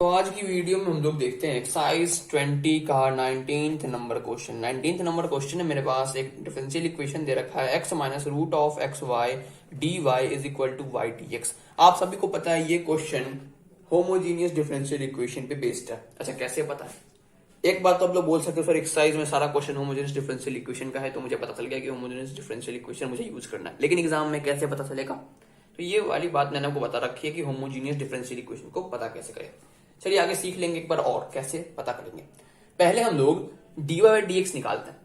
तो आज की वीडियो में हम लोग देखते हैं एक्सरसाइज 20 का 19th number question. 19th number question है मेरे पास एक डिफरेंशियल इक्वेशन दे रखा है x minus root of x y d y is equal to y d x. आप सभी को पता है ये क्वेश्चन होमोजीनियस डिफरेंशियल इक्वेशन पे बेस्ड है। अच्छा, कैसे पता है? एक बात तो आप लोग बोल सकते हो सर एक्सरसाइज में सारा क्वेश्चन होमोजेनियस डिफरेंशियल इक्वेशन का है, तो मुझे पता चल गया कि होमोजेनियस डिफरेंशियल इक्वेशन मुझे यूज करना है, लेकिन एग्जाम में कैसे पता चलेगा? तो ये वाली बात मैंने आपको बता रखी है कि होमोजीनियस डिफरेंशियल इक्वेशन को पता कैसे करें। चलिए आगे सीख लेंगे एक बार और कैसे पता करेंगे। पहले हम लोग dy बाई डी एक्स निकालते हैं।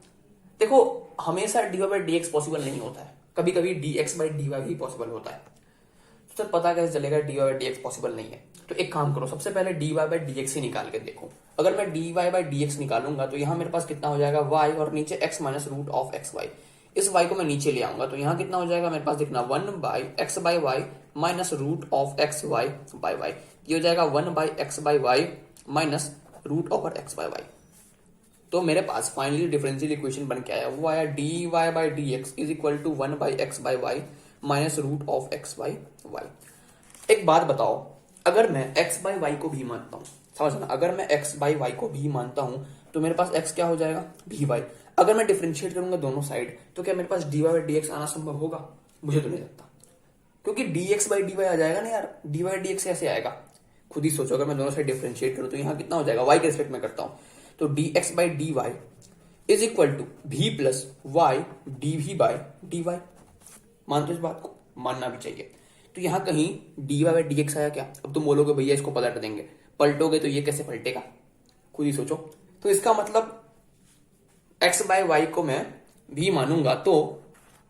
देखो, हमेशा dy by D x possible नहीं होता है, कभी कभी dx बाई डी वाई भी पॉसिबल होता है। तो सर पता कैसे चलेगा dy by D x possible नहीं है? तो एक काम करो, सबसे पहले dy बाई डी एक्स ही निकाल के देखो। अगर मैं dy बाई डी एक्स निकालूंगा तो यहाँ मेरे पास कितना हो जाएगा y, और नीचे x minus root of x y. इस y को मैं नीचे ले आऊंगा तो यहाँ कितना हो जाएगा मेरे पास, देखना 1 by x by y minus root of x Y by y. ये हो जाएगा 1 by x by y minus root over x by y. तो मेरे पास फाइनली डिफरेंशियल इक्वेशन बन के आया, वो आया dy by D x is equal to 1 by x by y minus root of x by y. एक बात बताओ, अगर मैं x बाई वाई को भी मानता हूं, समझना, अगर मैं x बाई वाई को भी मानता हूं तो मेरे पास x क्या हो जाएगा dy। अगर मैं डिफरेंशिएट करूंगा दोनों साइड तो क्या मेरे पास dy बाई डी एक्स आना संभव होगा? मुझे तो नहीं लगता, क्योंकि dx बाई डी वाई आ जाएगा ना यार। dy बाई डी एक्स ऐसे आएगा, खुद ही सोचो। अगर मैं दोनों साइड डिफरेंशिएट करूं तो यहाँ कितना हो जाएगा, y के रिस्पेक्ट में करता हूं, तो dx by D y is equal to v plus Y D we by D y. मानते हो इस बात को? मानना भी चाहिए। तो यहाँ कहीं dy बाई डी एक्स आया क्या? अब तुम बोलोगे भैया इसको पलट देंगे, पलटोगे तो ये कैसे पलटेगा? खुद ही सोचो। तो इसका मतलब x बाई वाई को मैं v मानूंगा तो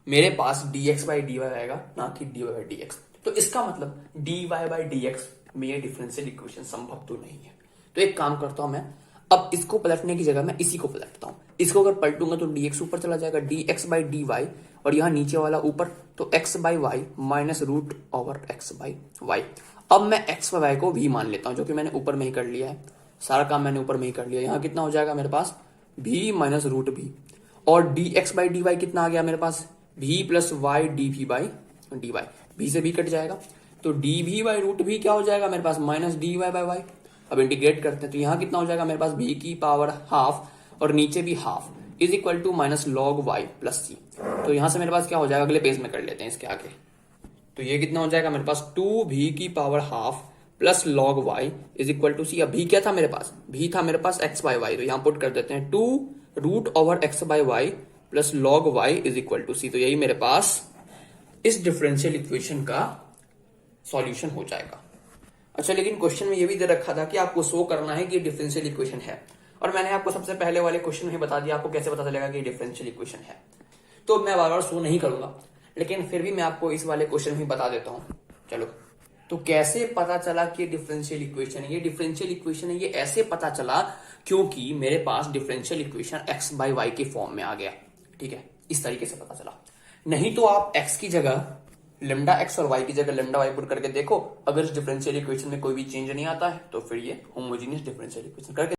मेरे पास dx बाई डी वाई आएगा, ना कि dy बाई डी एक्स। तो इसका मतलब dy बाई डी एक्स में ये डिफरेंशियल इक्वेशन संभव तो नहीं है। तो एक काम करता हूं मैं, अब इसको पलटने की जगह मैं इसी को पलटता हूं। इसको अगर पलटूंगा तो dx ऊपर चला जाएगा, dx बाई डी वाई, और यहाँ नीचे वाला ऊपर, तो x by y minus root over x by Y. अब मैं x बाई वाई को v मान लेता हूं, जो कि मैंने ऊपर में ही कर लिया है, सारा काम मैंने ऊपर में ही कर लिया। यहाँ कितना हो जाएगा मेरे पास v माइनस रूट v, और dx बाई डी वाई कितना आ गया मेरे पास, v plus Y D we by D Y. v से v कट जाएगा तो D we by root v क्या हो जाएगा मेरे पास, minus D Y by Y. अब इंटीग्रेट करते हैं तो यहाँ कितना हो जाएगा मेरे पास, v की पावर हाफ और नीचे भी half is equal to minus log Y plus C. तो यहाँ से मेरे पास क्या हो जाएगा, अगले पेज में कर लेते हैं इसके आगे। तो ये कितना हो जाएगा मेरे पास, 2v की power half plus log Y is equal to C. अब v क्या था मेरे पास, v था मेरे पास x बाई वाई, तो यहाँ पुट कर देते हैं 2 root over x by Y plus log Y is equal to C. तो यही मेरे पास इस डिफरेंशियल इक्वेशन का सॉल्यूशन हो जाएगा। अच्छा, लेकिन क्वेश्चन में ये भी दे रखा था कि आपको शो करना है कि डिफरेंशियल इक्वेशन है, और मैंने आपको सबसे पहले वाले क्वेश्चन में ही बता दिया आपको कैसे पता चलेगा कि डिफरेंशियल इक्वेशन है। तो मैं बार बार शो नहीं करूंगा, लेकिन फिर भी मैं आपको इस वाले क्वेश्चन में ही बता देता हूं। चलो, तो कैसे पता चला कि डिफरेंशियल इक्वेशन है? ये डिफरेंशियल इक्वेशन है, ये ऐसे पता चला क्योंकि मेरे पास differential equation x by Y के फॉर्म में आ गया। ठीक है, इस तरीके से पता चला। नहीं तो आप x की जगह लेमडा x और y की जगह लेमडा y पुट करके देखो, अगर इस डिफरेंशियल इक्वेशन में कोई भी चेंज नहीं आता है तो फिर ये होमोजेनियस डिफरेंशियल इक्वेशन करके।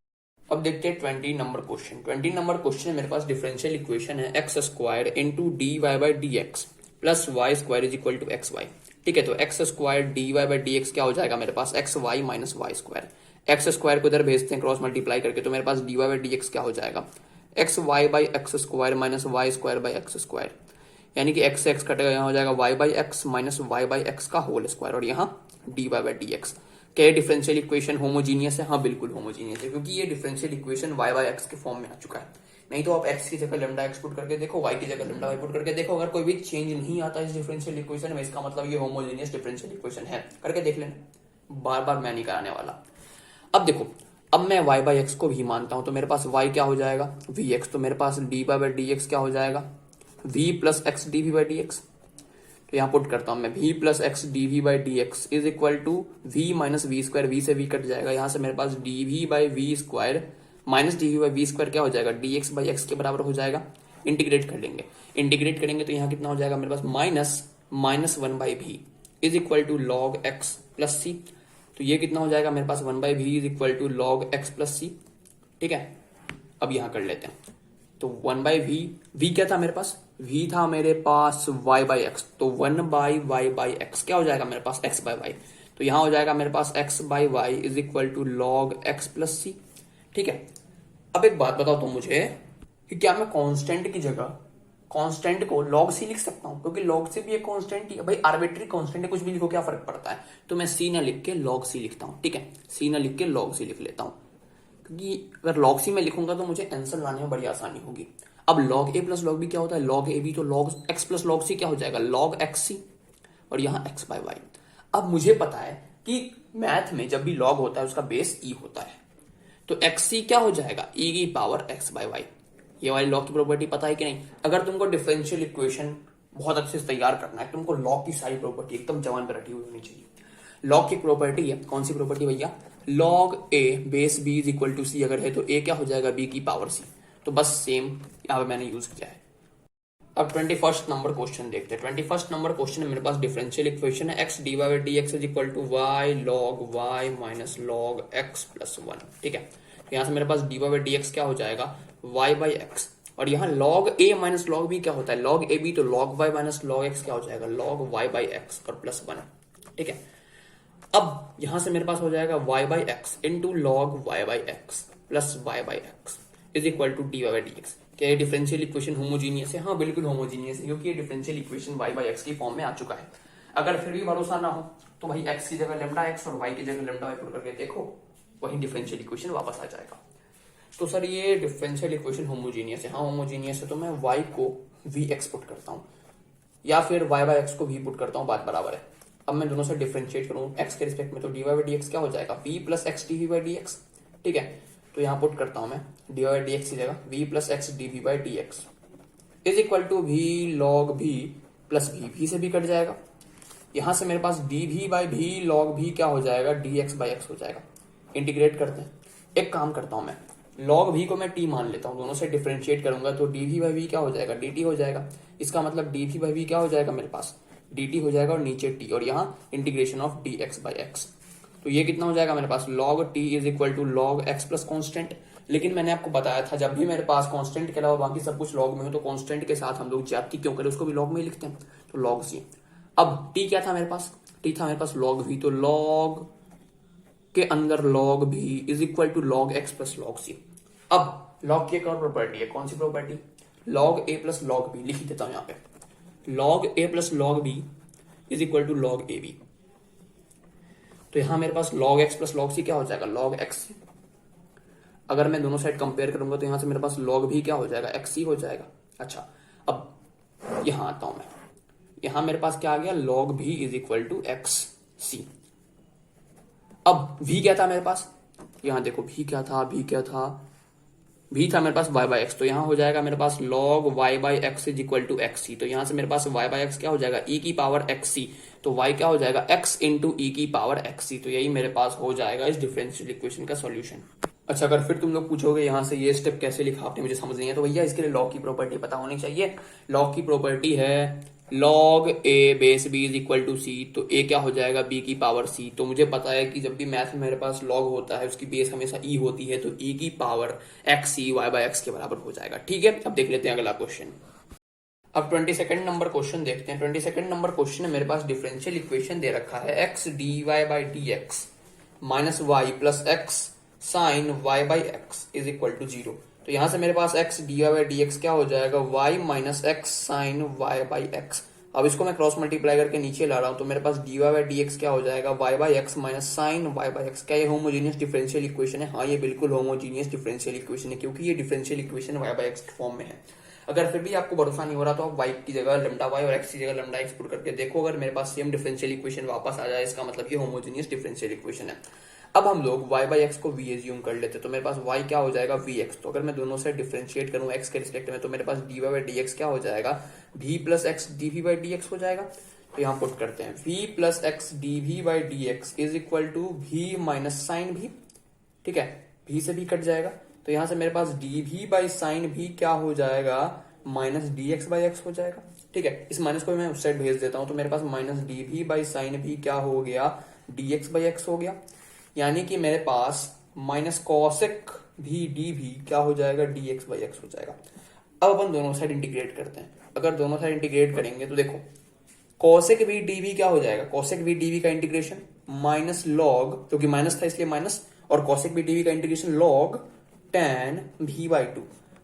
अब देखते हैं 20 नंबर क्वेश्चन। 20 नंबर क्वेश्चन मेरे पास डिफरेंशियल इक्वेशन है X square into D Y by D X plus Y square is equal to X Y. ठीक है, तो X square D Y by D x क्या हो जाएगा मेरे पास, X Y minus Y square. X square को इधर भेजते हैं क्रॉस मल्टीप्लाई करके, तो मेरे पास D Y by D x क्या हो जाएगा, X Y by x square minus Y square by x square. यानी कि एक्स से एक्स कटेगा, यहाँ हो जाएगा y by x minus y by x का होल स्क्वायर, और यहाँ d Y by D x. क्या ये डिफरेंशियल इक्वेशन होमोजीनियस है? हाँ, बिल्कुल होमोजीनियस है, क्योंकि ये differential equation y by x के फॉर्म में आ चुका है। नहीं तो आप एक्स की जगह लेमडा एक्स पुट करके देखो, वाई की जगह लेमडा वाई पुट करके देखो, अगर कोई भी चेंज नहीं आता इस डिफरेंशियल इक्वेशन में, इसका मतलब ये होमोजीनियस डिफरेंशियल इक्वेशन है। करके देख लेना, बार बार मैं नहीं कराने वाला। अब देखो, अब मैं y बाई एक्स को भी मानता हूं, तो मेरे पास y क्या हो जाएगा, vx। तो मेरे पास डी बाई डी एक्स क्या हो जाएगा, v plus x D we by D X. तो यहाँ पुट करता हूं मैं, v plus x D we by D x is equal to v minus V square. v से v कट जाएगा, यहाँ से मेरे पास D we by V square minus D we by V square क्या हो जाएगा, डी एक्स बाई एक्स के बराबर हो जाएगा। इंटीग्रेट कर लेंगे, इंटीग्रेट करेंगे तो यहाँ कितना हो जाएगा मेरे पास, minus 1 by V is equal to log x plus C. तो ये कितना हो जाएगा मेरे पास, 1 by V is equal to log x plus C. ठीक है, अब यहाँ कर लेते हैं, तो 1 बाई वी क्या था मेरे पास, v था मेरे पास y बाई एक्स, तो 1 बाई y बाई एक्स क्या हो जाएगा मेरे पास, x बाई वाई। तो यहां हो जाएगा मेरे पास x by Y is equal to log x plus C. ठीक है, अब एक बात बताओ तुम मुझे कि क्या मैं कांस्टेंट की जगह कांस्टेंट को log c लिख सकता हूं, क्योंकि log c भी एक कांस्टेंट ही है भाई, आर्बिट्री कांस्टेंट है, कुछ भी लिखो क्या फर्क पड़ता है। तो मैं c ना लिख के log c लिखता हूं। ठीक है, c ना लिख के log c लिख लेता हूं, क्योंकि अगर log c में लिखूंगा तो मुझे आंसर लाने में बड़ी आसानी होगी। अब log a plus log b क्या होता है, log a b तो log x plus log c क्या हो जाएगा, log x c, और यहाँ x बाय वाई। अब मुझे पता है कि मैथ में जब भी log होता है उसका बेस e होता है, तो xc क्या हो जाएगा, e की पावर x बाय वाई। ये वाली लॉग की प्रॉपर्टी पता है कि नहीं। अगर तुमको डिफरेंशियल इक्वेशन बहुत अच्छे से तैयार करना है, तुमको लॉग की सारी प्रॉपर्टी एकदम जवान पर रटी हुई होनी चाहिए। लॉग की प्रॉपर्टी है, कौन सी प्रॉपर्टी भैया, log a base b is equal to C अगर है तो a क्या हो जाएगा, b की पावर c। तो बस सेम यहाँ पे मैंने यूज किया है। अब 21st नंबर क्वेश्चन देखते हैं। 21st नंबर क्वेश्चन में मेरे पास डिफरेंशियल इक्वेशन है x dy by D x is equal to y log y minus log x plus one. ठीक है, तो यहाँ से मेरे पास dy बाई डी एक्स क्या हो जाएगा, y बाई एक्स, और यहाँ log a minus log b क्या होता है, log a b, तो log y minus log x क्या हो जाएगा, log y बाई एक्स और प्लस वन। ठीक है, अब यहां से मेरे पास हो जाएगा y by x into log y by x plus y by x is equal to d Y by D x. क्या ये डिफरेंशियल इक्वेशन होमोजीनियस है, हाँ बिल्कुल होमोजीनियस है, क्योंकि ये differential equation y by x की फॉर्म में आ चुका है। अगर फिर भी भरोसा ना हो तो भाई x की जगह लेमडा x और y की जगह लेमडा y पुट करके देखो, वही डिफरेंशियल इक्वेशन वापस आ जाएगा। तो सर ये डिफरेंशियल इक्वेशन होमोजीनियस है, हाँ होमोजीनियस है, तो मैं y को v x पुट करता हूँ या फिर y बाई एक्स को v पुट करता हूँ, बात बराबर है। अब मैं दोनों से डिफरेंशिएट करूँ x के रिस्पेक्ट में, तो dy बाई डी एक्स क्या हो जाएगा, v plus x D we by D x. ठीक है, तो यहाँ पुट करता हूँ मैं dy बाई डी एक्स की जगह v plus x D we by D x is equal to v log v plus v से भी कट जाएगा। यहां से मेरे पास dv by v log v क्या हो जाएगा, dx बाई x हो जाएगा। इंटीग्रेट करते हैं, एक काम करता हूं मैं log v को मैं t मान लेता हूं, दोनों से डिफरेंशिएट करूंगा तो dv बाई v क्या हो जाएगा, dt हो जाएगा। इसका मतलब dv बाई v क्या हो जाएगा, मेरे पास dt हो जाएगा और नीचे t, और यहाँ integration of dx by x। तो ये कितना हो जाएगा मेरे पास, log t is equal to log x plus constant. लेकिन मैंने आपको बताया था जब भी मेरे पास कांस्टेंट के अलावा बाकी सब कुछ लॉग में हो तो कांस्टेंट के साथ हम लोग ज्यादती क्यों करें, उसको भी लॉग में ही लिखते हैं, तो लॉग सी। अब t क्या था मेरे पास, t था मेरे पास log v, तो log के अंदर log v is equal to log x plus log c। अब log की एक और प्रॉपर्टी है, कौन सी property, log a plus log b, लिख देता हूं यहाँ पे log a plus log b is equal to log a b। तो यहां मेरे पास log x plus log c क्या हो जाएगा, log x। अगर मैं दोनों साइड कंपेयर करूंगा तो यहां से मेरे पास log भी क्या हो जाएगा, xc हो जाएगा। अच्छा, अब यहां आता हूं मैं, यहां मेरे पास क्या आ गया, log भी इज इक्वल टू xc। अब v क्या था मेरे पास, यहां देखो v क्या था, v था मेरे पास y बाई एक्स, तो यहां हो जाएगा मेरे पास log y by x is equal to xc। तो यहां से मेरे पास y बाई एक्स क्या हो जाएगा, e की पावर xc, तो y क्या हो जाएगा, x इंटू e की पावर xc। तो यही मेरे पास हो जाएगा इस डिफरेंशियल इक्वेशन का सॉल्यूशन। अच्छा, अगर फिर तुम लोग पूछोगे यहाँ से ये स्टेप कैसे लिखा आपने, मुझे समझ नहीं है, तो भैया इसके लिए लॉग की प्रॉपर्टी पता होनी चाहिए। लॉग की प्रॉपर्टी है log a base b is equal to c, तो a क्या हो जाएगा, b की पावर c। तो मुझे पता है कि जब भी मैथ में मेरे पास log होता है उसकी बेस हमेशा e होती है, तो e की power x c y by x के बराबर हो जाएगा। ठीक है, अब देख लेते हैं अगला क्वेश्चन। अब 22nd नंबर क्वेश्चन देखते हैं। 22nd नंबर क्वेश्चन में मेरे पास डिफरेंशियल इक्वेशन दे रखा है x dy by D x minus y plus x sine y by x is equal to 0। तो यहां से मेरे पास x dy by D x क्या हो जाएगा, y minus x sine y by x. अब इसको मैं क्रॉस मल्टीप्लाई करके नीचे ला रहा हूं, तो मेरे पास dy बाई डी एक्स क्या हो जाएगा, y by x minus sine y by x. क्या ये होमोजीनियस डिफरेंशियल इक्वेशन है, हाँ ये बिल्कुल होमोजीनियस डिफरेंशियल इक्वेशन है, क्योंकि ये differential equation y by x के फॉर्म में है। अगर फिर भी आपको भरोसा नहीं हो रहा तो आप y की जगह लेमडा y और x की जगह लेमडा x पुट करके देखो, अगर मेरे पास सेम डिफरेंशियल इक्वेशन वापस आ जाए इसका मतलब ये होमोजीनियस डिफरेंशियल इक्वेशन है। अब हम लोग y बाई एक्स को v एज्यूम कर लेते, तो मेरे पास y क्या हो जाएगा, vx। तो अगर मैं दोनों से डिफरेंशिएट करूं x के रिस्पेक्ट में, तो मेरे पास dy बाई डी एक्स क्या हो जाएगा, v plus x dv by D x हो जाएगा। तो यहाँ पुट करते हैं v plus x dv by D x is equal to v minus sine v। ठीक है, v से भी कट जाएगा, तो यहां से मेरे पास dv बाई साइन v क्या हो जाएगा, माइनस dx बाई एक्स हो जाएगा। ठीक है, इस माइनस को मैं उस साइड भेज देता हूं, तो मेरे पास minus dv by sine v क्या हो गया, dx बाई एक्स हो गया। यानी कि मेरे पास माइनस कॉसेक भी dv क्या हो जाएगा, dx बाई एक्स हो जाएगा। अब अपन दोनों साइड इंटीग्रेट करते हैं। अगर दोनों साइड इंटीग्रेट करेंगे तो देखो कॉसेक भी dv क्या हो जाएगा, कॉसेक भी dv का इंटीग्रेशन माइनस लॉग, क्योंकि माइनस था इसलिए माइनस, और कॉसेक बी डीवी का इंटीग्रेशन लॉग tan v/2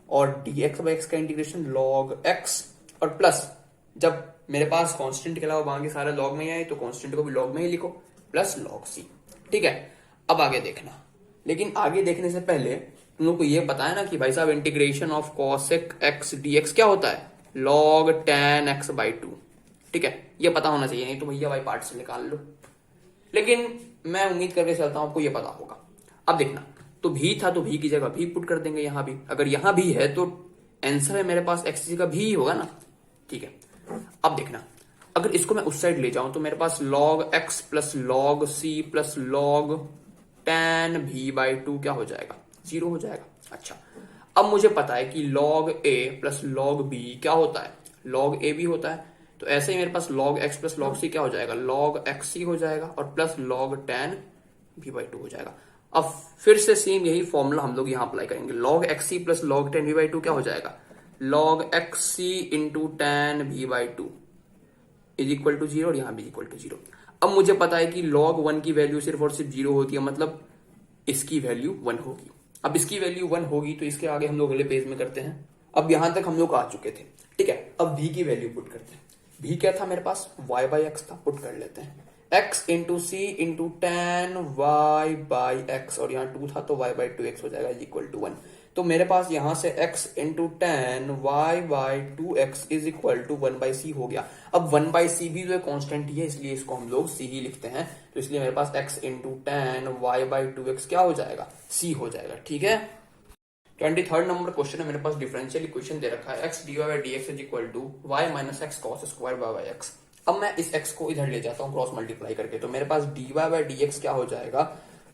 और dx/x का इंटीग्रेशन log x, और प्लस जब मेरे पास कांस्टेंट के अलावा बाकी सारे लॉग में ही आए तो कांस्टेंट को भी लॉग में ही लिखो, प्लस log c। ठीक है, अब आगे देखना। लेकिन आगे देखने से पहले तुम लोग को ये पता है ना कि भाई साहब integration of cosec x dx क्या होता है, log tan x/2। ठीक है, ये पता होना चाहिए, नहीं तो भैया भाई पार्ट से निकाल लो। लेकिन मैं उम्मीद करके चलता हूं आपको ये पता होगा। अब देखना, तो भी था तो भी की जगह भी पुट कर देंगे यहां भी। अगर यहां भी है तो आंसर है मेरे पास एक्स का भी ही होगा ना। ठीक है, अब देखना, अगर इसको मैं उस साइड ले जाऊं तो मेरे पास log x plus log c plus log tan v/2 क्या हो जाएगा, 0 हो जाएगा। अच्छा, अब मुझे पता है कि log a plus log b क्या होता है, log a भी होता है। तो ऐसे ही मेरे पास log x plus log c क्या हो जाएगा, log xc हो जाएगा, और प्लस log tan v/2 हो जाएगा। अब फिर से सेम यही फॉर्मूला हम लोग यहां अप्लाई करेंगे। log xc plus log tan v/2 क्या हो जाएगा, log xc into tan v/2 is equal to 0, और यहां भी इक्वल टू 0। अब मुझे पता है कि log 1 की वैल्यू सिर्फ और सिर्फ 0 होती है, मतलब इसकी वैल्यू 1 होगी। अब इसकी वैल्यू 1 होगी तो इसके आगे हम लोग अगले पेज में करते हैं। अब यहां तक हम लोग आ चुके थे। ठीक है, अब v की वैल्यू पुट करते हैं। v क्या था मेरे पास, y/x था, पुट कर लेते हैं। x इंटू सी इंटू tan y/x, और यहाँ 2 था तो y/2x हो जाएगा इक्वल टू 1। तो मेरे पास यहां से x into tan y/2x is equal to 1/c हो गया। अब 1/c भी जो है कॉन्स्टेंट ही है, इसलिए इसको हम लोग c ही लिखते हैं। तो इसलिए मेरे पास x इंटू tan y/2x क्या हो जाएगा, c हो जाएगा। ठीक है, 23rd नंबर क्वेश्चन है मेरे पास, डिफरेंशियल इक्वेशन दे रखा है x dy/dx is equal to y minus x cos square by x। अब मैं इस x को इधर ले जाता हूं क्रॉस मल्टीप्लाई करके, तो मेरे पास dy/dx क्या हो जाएगा,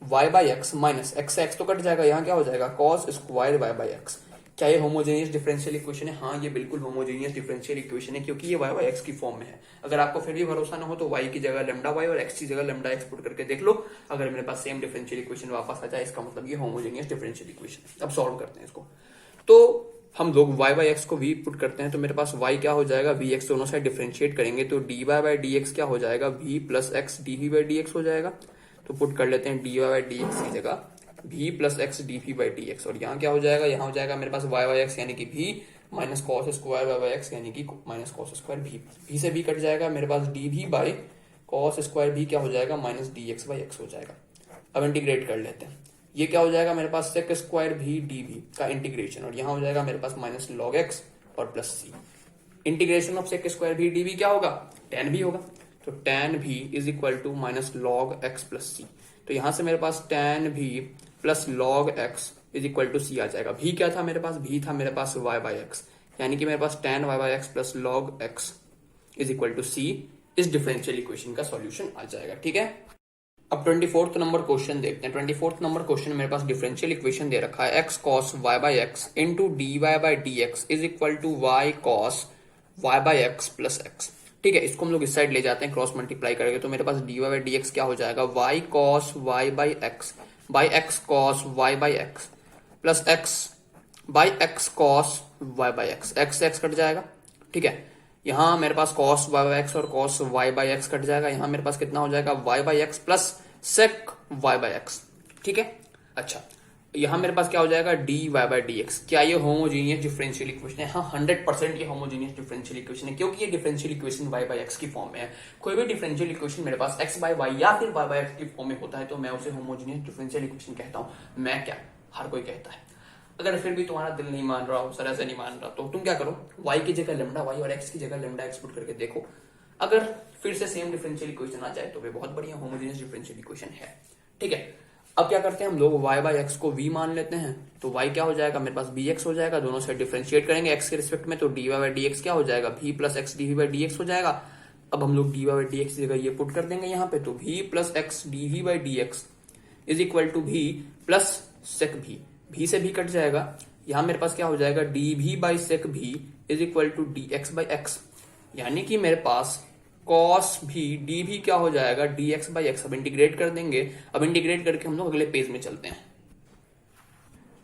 y/x माइनस x से x तो कट जाएगा, यहाँ क्या हो जाएगा cos स्क्वायर y/x। क्या ये होमोजेनियस डिफरेंशियल इक्वेशन है? हाँ, ये बिल्कुल होमोजेनियस डिफरेंशियल इक्वेशन है, क्योंकि ये y/x की फॉर्म में है। अगर आपको फिर भी भरोसा ना हो तो y की जगह लैम्डा y और x की जगह लैम्डा x पुट करके देख लो। अगर मेरे पास सेम डिफरेंशियल इक्वेशन वापस आ जाए, इसका मतलब ये होमोजेनियस डिफरेंशियल इक्वेशन है। अब सॉल्व करते हैं इसको। तो हम लोग y/x को v पुट करते हैं, तो मेरे पास y क्या हो जाएगा, vx, दोनों साइड डिफरेंशिएट करेंगे तो dy/dx क्या हो जाएगा, v प्लस एक्स dv/dx हो जाएगा। तो पुट कर लेते हैं dy/dx की जगह v प्लस एक्स dv/dx, और यहाँ क्या हो जाएगा, यहाँ हो जाएगा मेरे पास y/x यानी कि v minus cos square y/x यानी कि माइनस कॉस स्क्वायर v से v कट जाएगा, मेरे पास dv by cos square v क्या हो जाएगा, माइनस dx/x हो जाएगा। अब इंटीग्रेट कर लेते हैं, ये क्या हो जाएगा मेरे पास सेक स्क्वायर भी dv का इंटीग्रेशन, और यहाँ हो जाएगा मेरे पास माइनस log x और plus c। Integration of sec square भी dv क्या होगा, tan v होगा। तो tan v is equal to minus log x plus c। तो यहां से मेरे पास tan v plus log x is equal to c आ जाएगा। v क्या था मेरे पास, v था मेरे पास y/x, यानी कि मेरे पास tan y/x plus log x is equal to c। इस डिफरेंशियल इक्वेशन का सॉल्यूशन आ जाएगा। ठीक है, अब 24th नंबर क्वेश्चन देखते हैं। 24th नंबर क्वेश्चन मेरे पास डिफरेंशियल इक्वेशन दे रखा है x cos y/x into dy/dx is equal to y cos y/x plus x। ठीक है, इसको हम लोग इस साइड ले जाते हैं, क्रॉस मल्टीप्लाई करेंगे तो मेरे पास dy/dx क्या हो जाएगा, y cos y/x by x cos y/x plus x by x cos y/x, x से x कट जाएगा। ठीक है, यहां मेरे पास cos y/x और cos y/x कट जाएगा, यहां मेरे पास कितना हो जाएगा y/x प्लस sec y/x। ठीक है, अच्छा, यहां मेरे पास क्या हो जाएगा dy/dx। क्या ये होमोजेनियस डिफरेंशियल इक्वेशन है? हाँ, 100% ये होमोजेनियस डिफरेंशियल इक्वेशन है, क्योंकि ये डिफरेंशियल इक्वेशन y/x की फॉर्म में है। कोई भी डिफरेंशियल इक्वेशन मेरे पास x/y या फिर y/x की फॉर्म में होता है तो मैं उसे होमोजेनियस डिफरेंशियल इक्वेशन कहता हूं। मैं क्या, हर कोई कहता है। अगर फिर भी तुम्हारा दिल नहीं मान रहा हो, सर ऐसे नहीं मान रहा, तो तुम क्या करो, y की जगह लैम्डा y और x की जगह लैम्डा x पुट करके देखो। अगर फिर से सेम डिफरेंशियल इक्वेशन आ जाए तो वे बहुत बढ़िया होमोजेनियस डिफरेंशियल इक्वेशन है। ठीक है, अब क्या करते हैं हम लोग, y/x को v मान लेते हैं, तो y क्या हो जाएगा मेरे पास bx हो जाएगा। दोनों साइड डिफरेंशिएट करेंगे x के रिस्पेक्ट में, तो dy/dx क्या हो जाएगा, v प्लस एक्स dv/dx हो जाएगा। अब हम लोग dy/dx की जगह ये पुट कर देंगे यहाँ पे, तो v plus x dv/dx is equal to v plus sec v से भी कट जाएगा। यहां मेरे पास क्या हो जाएगा, dv by sec v is equal to dx/x, यानी कि मेरे पास cos भी dv क्या हो जाएगा, dx/x। अब इंटीग्रेट कर देंगे, अब इंटीग्रेट करके हम लोग अगले पेज में चलते हैं।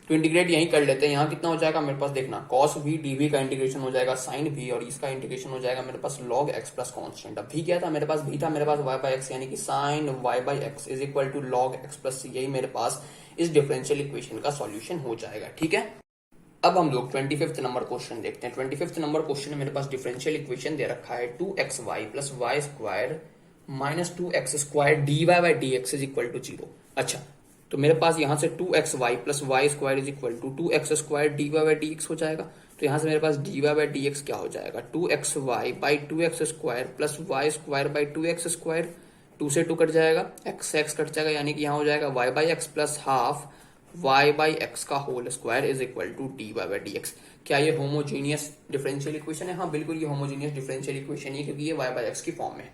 तो इंटीग्रेट यहीं कर लेते हैं। यहाँ कितना हो जाएगा मेरे पास, देखना cos v dv का इंटीग्रेशन हो जाएगा sin v, और इसका इंटीग्रेशन हो जाएगा मेरे पास log x प्लस कॉन्स्टेंट। अब v क्या था मेरे पास, v था मेरे पास y बाई एक्स, यानी कि sin y by x is equal to log x plus c। यही मेरे पास इस डिफरेंशियल इक्वेशन का सॉल्यूशन हो जाएगा। ठीक है, अब हम लोग 25th नंबर क्वेश्चन देखते हैं। 25th नंबर क्वेश्चन में मेरे पास डिफरेंशियल इक्वेशन दे रखा है 2xy plus Y square minus 2x square dy by D x is equal to 0। अच्छा, तो मेरे पास यहाँ से 2xy plus Y square is equal to 2x square dy by D x हो जाएगा। तो यहाँ से मेरे पास dy बाई डी एक्स क्या हो जाएगा, 2xy by 2x square plus Y square by 2x square, 2 से 2 कट जाएगा, x कट जाएगा, यानी कि यहाँ हो जाएगा y by x plus half y by x का whole square is equal to dy by D x. क्या ये होमोजीनियस डिफरेंशियल इक्वेशन है? हाँ बिल्कुल, ये होमोजीनियस डिफरेंशियल इक्वेशन है, क्योंकि ये y बाई एक्स की फॉर्म में।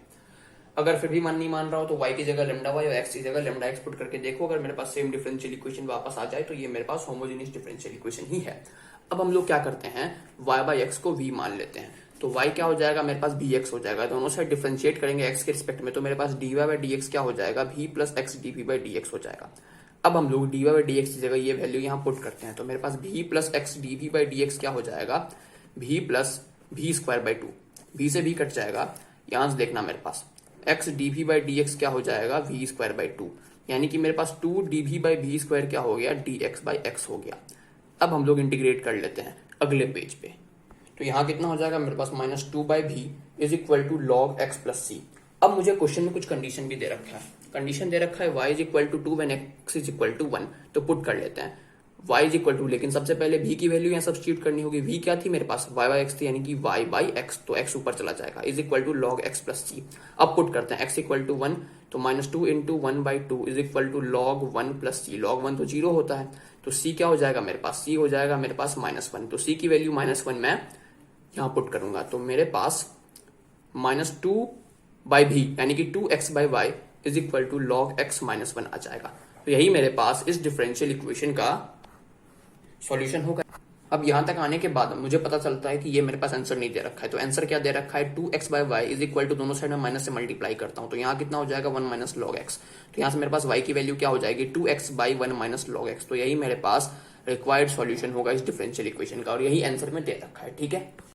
अगर फिर भी मन नहीं मान रहा हो तो y की जगह लेमडा y और x की जगह लेमडा x पुट करके देखो, अगर मेरे पास सेम डिफरेंशियल इक्वेशन वापस आ जाए तो ये मेरे पास होमोजीनियस डिफरेंशियल इक्वेशन ही है। अब हम लोग क्या करते हैं, y बाई एक्स को v मान लेते हैं। तो y क्या हो जाएगा मेरे पास, bx हो जाएगा। दोनों साइड डिफरेंशिएट करेंगे x के रिस्पेक्ट में, तो मेरे पास dy बाई dx क्या हो जाएगा, v plus x dv by dx हो जाएगा। अब हम लोग dy बाई dx की जगह ये वैल्यू यहाँ पुट करते हैं, तो मेरे पास v plus x dv by dx क्या हो जाएगा, v plus v square by 2, v से v कट जाएगा। यहाँ से देखना मेरे पास x dv बाई dx क्या हो जाएगा, v स्क्वायर बाई 2, यानी कि मेरे पास 2 dv बाई v स्क्वायर क्या हो गया, dx बाई x हो गया। अब हम लोग इंटीग्रेट कर लेते हैं अगले पेज पे। तो यहाँ कितना हो जाएगा मेरे पास, minus 2 by v is equal to log x plus c। अब मुझे क्वेश्चन में कुछ कंडीशन भी दे रखा है। कंडीशन दे रखा है y is equal to 2 when x is equal to 1, तो पुट कर लेते हैं y इज इक्वल टू, लेकिन सबसे पहले v की वैल्यू यहाँ सब्स्टिट्यूट करनी होगी। v क्या थी मेरे पास, y बाई एक्स थी, यानी कि y बाई एक्स, तो x ऊपर चला जाएगा, is equal to log x plus c। अब पुट करते हैं x इक्वल टू 1, तो minus 2 into 1 by 2 is equal to log 1 plus c। Log 1 तो 0 होता है, तो c क्या हो जाएगा मेरे पास, c हो जाएगा मेरे पास -1। तो c की वैल्यू -1 मैं यहाँ पुट करूंगा, तो मेरे पास -2 बाई v यानी कि 2x by Y is equal to log x -1 आ जाएगा। तो यही मेरे पास इस डिफरेंशियल इक्वेशन का सॉल्यूशन होगा। अब यहां तक आने के बाद मुझे पता चलता है कि ये मेरे पास आंसर नहीं दे रखा है। तो आंसर क्या दे रखा है, 2x by Y is equal to, दोनों साइड में माइनस से मल्टीप्लाई करता हूं, तो यहाँ कितना हो जाएगा 1 माइनस लॉग x। तो यहाँ से मेरे पास y की वैल्यू क्या हो जाएगी, 2x by 1 minus log x। तो यही मेरे पास रिक्वायर्ड सॉल्यूशन होगा इस डिफरेंशियल इक्वेशन का, और यही आंसर में दे रखा है। ठीक है।